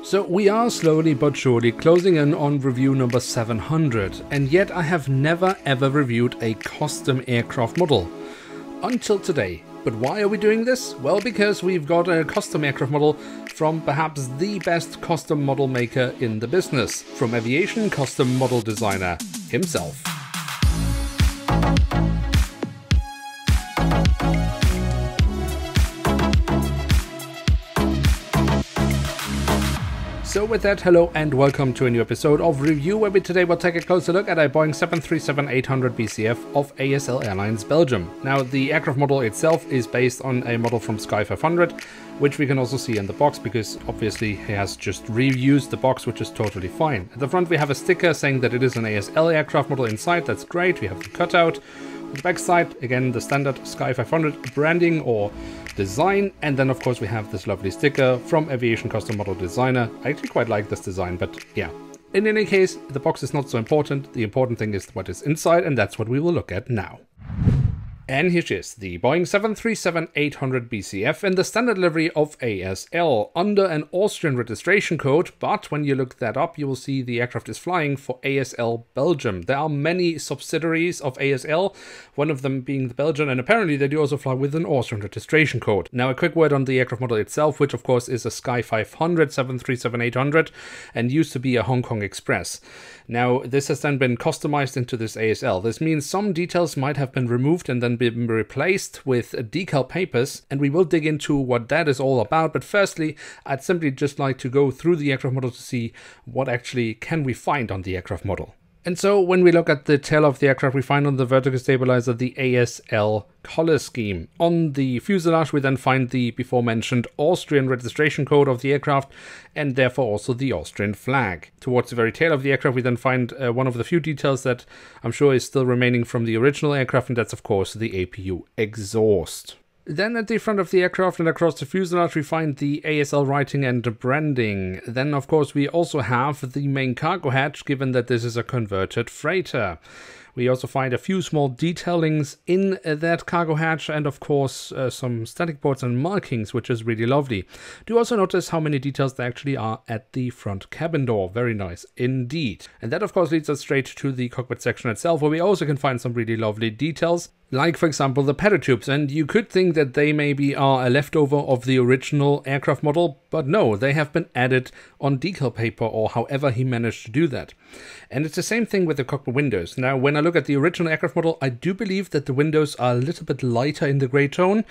So we are slowly but surely closing in on review number 700, and yet I have never ever reviewed a custom aircraft model. Until today. But why are we doing this? Well, because we've got a custom aircraft model from perhaps the best custom model maker in the business, from Aviation Custom Model Designer himself. So with that, hello and welcome to a new episode of Review, where we today will take a closer look at a Boeing 737-800BCF of ASL Airlines Belgium. Now, the aircraft model itself is based on a model from Sky 500, which we can also see in the box, because obviously he has just reused the box, which is totally fine. At the front we have a sticker saying that it is an ASL aircraft model inside. That's great. We have the cutout. On the back side, again, the standard Sky 500 branding or design, and then of course we have this lovely sticker from Aviation Custom Model Designer. I actually quite like this design, but yeah. In any case, the box is not so important. The important thing is what is inside, and that's what we will look at now. And here she is, the Boeing 737-800BCF in the standard livery of ASL, under an Austrian registration code, but when you look that up, you will see the aircraft is flying for ASL Belgium. There are many subsidiaries of ASL, one of them being the Belgian, and apparently they do also fly with an Austrian registration code. Now, a quick word on the aircraft model itself, which of course is a Sky 500 737-800 and used to be a Hong Kong Express. Now, this has then been customized into this ASL. This means some details might have been removed and then been replaced with decal papers, and we will dig into what that is all about. But firstly, I'd simply just like to go through the aircraft model to see what actually can we find on the aircraft model. And so when we look at the tail of the aircraft, we find on the vertical stabilizer the ASL color scheme. On the fuselage, we then find the before mentioned Austrian registration code of the aircraft, and therefore also the Austrian flag. Towards the very tail of the aircraft, we then find one of the few details that I'm sure is still remaining from the original aircraft, and that's of course the APU exhaust. Then at the front of the aircraft and across the fuselage we find the ASL writing and branding. Then of course we also have the main cargo hatch, given that this is a converted freighter. We also find a few small detailings in that cargo hatch, and of course some static boards and markings, which is really lovely. Do also notice how many details there actually are at the front cabin door. Very nice indeed. And that of course leads us straight to the cockpit section itself, where we also can find some really lovely details, like for example the pedal tubes, and you could think that they maybe are a leftover of the original aircraft model, but no, they have been added on decal paper, or however he managed to do that. And it's the same thing with the cockpit windows. Now, when I look at the original aircraft model, I do believe that the windows are a little bit lighter in the grey tone.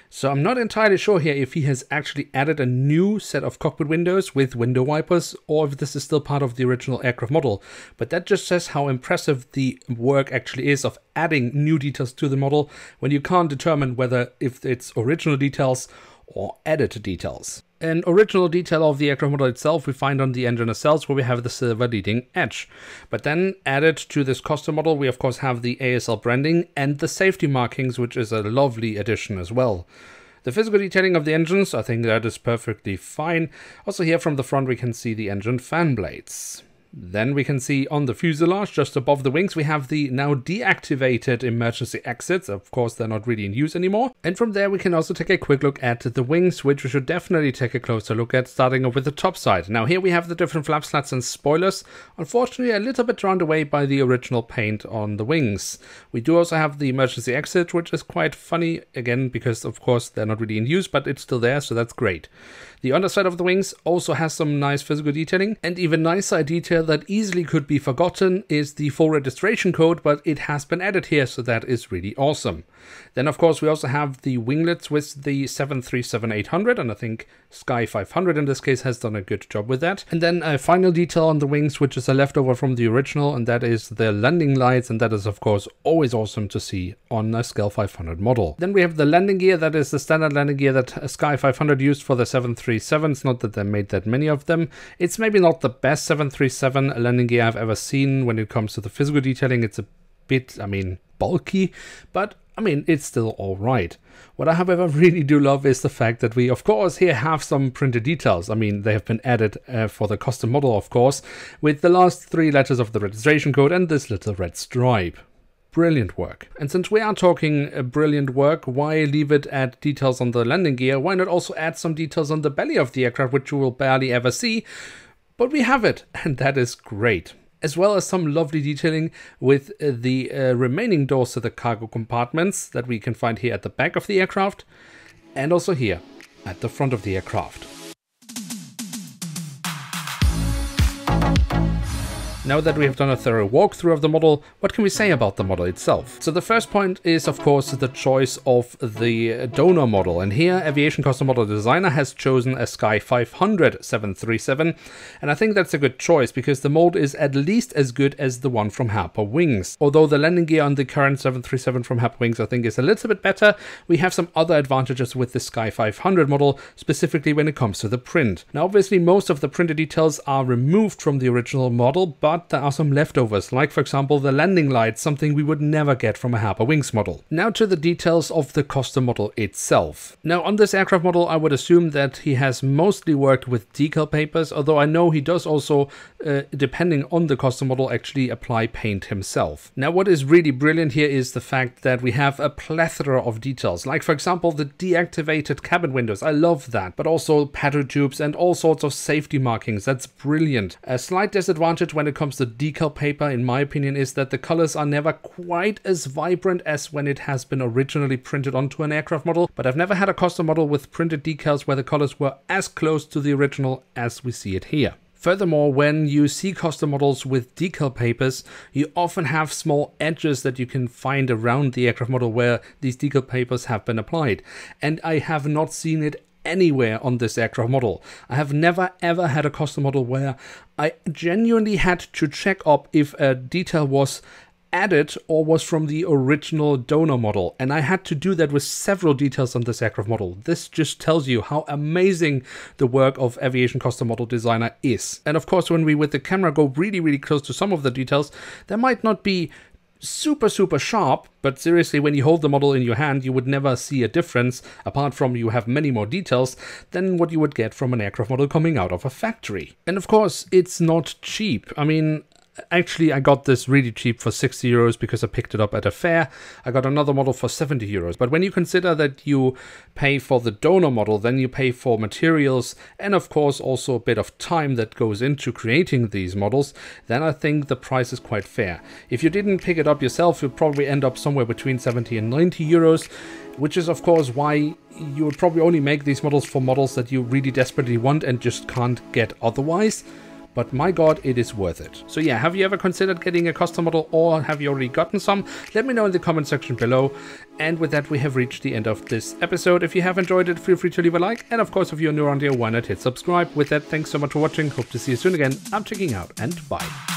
So I'm not entirely sure here if he has actually added a new set of cockpit windows with window wipers, or if this is still part of the original aircraft model. But that just says how impressive the work actually is of adding new details to the model, when you can't determine whether if it's original details or added details. An original detail of the aircraft model itself we find on the engine nacelles, where we have the silver leading edge. But then added to this custom model, we of course have the ASL branding and the safety markings, which is a lovely addition as well. The physical detailing of the engines, I think that is perfectly fine. Also here from the front we can see the engine fan blades. Then we can see on the fuselage, just above the wings, we have the now deactivated emergency exits. Of course, they're not really in use anymore. And from there, we can also take a quick look at the wings, which we should definitely take a closer look at, starting off with the top side. Now, here we have the different flap slats and spoilers. Unfortunately, a little bit drowned away by the original paint on the wings. We do also have the emergency exit, which is quite funny, again, because, of course, they're not really in use, but it's still there, so that's great. The underside of the wings also has some nice physical detailing, and even nicer detail that easily could be forgotten is the full registration code, but it has been added here, so that is really awesome. Then of course we also have the winglets with the 737-800, and I think Sky 500 in this case has done a good job with that. And then a final detail on the wings, which is a leftover from the original, and that is the landing lights, and that is of course always awesome to see on a Sky 500 model. Then we have the landing gear. That is the standard landing gear that Sky 500 used for the 737s, not that they made that many of them. It's maybe not the best 737 landing gear I've ever seen when it comes to the physical detailing. It's a bit, bulky, but it's still all right. What I, however, really do love is the fact that we, of course, here have some printed details. They have been added for the custom model, of course, with the last 3 letters of the registration code and this little red stripe. brilliant work. And since we are talking brilliant work, why leave it at details on the landing gear? Why not also add some details on the belly of the aircraft, which you will barely ever see? But we have it, and that is great. As well as some lovely detailing with the remaining doors to the cargo compartments that we can find here at the back of the aircraft, and also here at the front of the aircraft. Now that we have done a thorough walkthrough of the model, what can we say about the model itself? So the first point is, of course, the choice of the donor model. And here, Aviation Custom Model Designer has chosen a Sky 500 737. And I think that's a good choice because the mold is at least as good as the one from Harper Wings. Although the landing gear on the current 737 from Harper Wings I think is a little bit better, we have some other advantages with the Sky 500 model, specifically when it comes to the print. Now, obviously, most of the printed details are removed from the original model, but there are some leftovers, like for example the landing lights, something we would never get from a Harper Wings model. Now to the details of the custom model itself. Now on this aircraft model I would assume that he has mostly worked with decal papers, although I know he does also, depending on the custom model, actually apply paint himself. Now what is really brilliant here is the fact that we have a plethora of details, like for example the deactivated cabin windows. I love that, but also paddle tubes and all sorts of safety markings. That's brilliant. A slight disadvantage when it comes to decal paper, in my opinion, is that the colors are never quite as vibrant as when it has been originally printed onto an aircraft model, but I've never had a custom model with printed decals where the colors were as close to the original as we see it here. Furthermore, when you see custom models with decal papers, you often have small edges that you can find around the aircraft model where these decal papers have been applied, and I have not seen it anywhere on this aircraft model. I have never ever had a custom model where I genuinely had to check up if a detail was added or was from the original donor model, and I had to do that with several details on this aircraft model. This just tells you how amazing the work of Aviation Custom Model Designer is. And of course, when we with the camera go really close to some of the details, there might not be super sharp, but seriously, when you hold the model in your hand, you would never see a difference, apart from you have many more details than what you would get from an aircraft model coming out of a factory. And of course, it's not cheap. I mean, actually, I got this really cheap for 60 euros because I picked it up at a fair. I got another model for 70 euros. But when you consider that you pay for the donor model, then you pay for materials and of course also a bit of time that goes into creating these models, then I think the price is quite fair. If you didn't pick it up yourself, you'd probably end up somewhere between 70 and 90 euros, which is of course why you would probably only make these models for models that you really desperately want and just can't get otherwise. But my god, it is worth it. So yeah, have you ever considered getting a custom model, or have you already gotten some? Let me know in the comment section below. And with that, we have reached the end of this episode. If you have enjoyed it, feel free to leave a like. And of course, if you're new around here, why not hit subscribe? With that, thanks so much for watching. Hope to see you soon again. I'm checking out, and bye.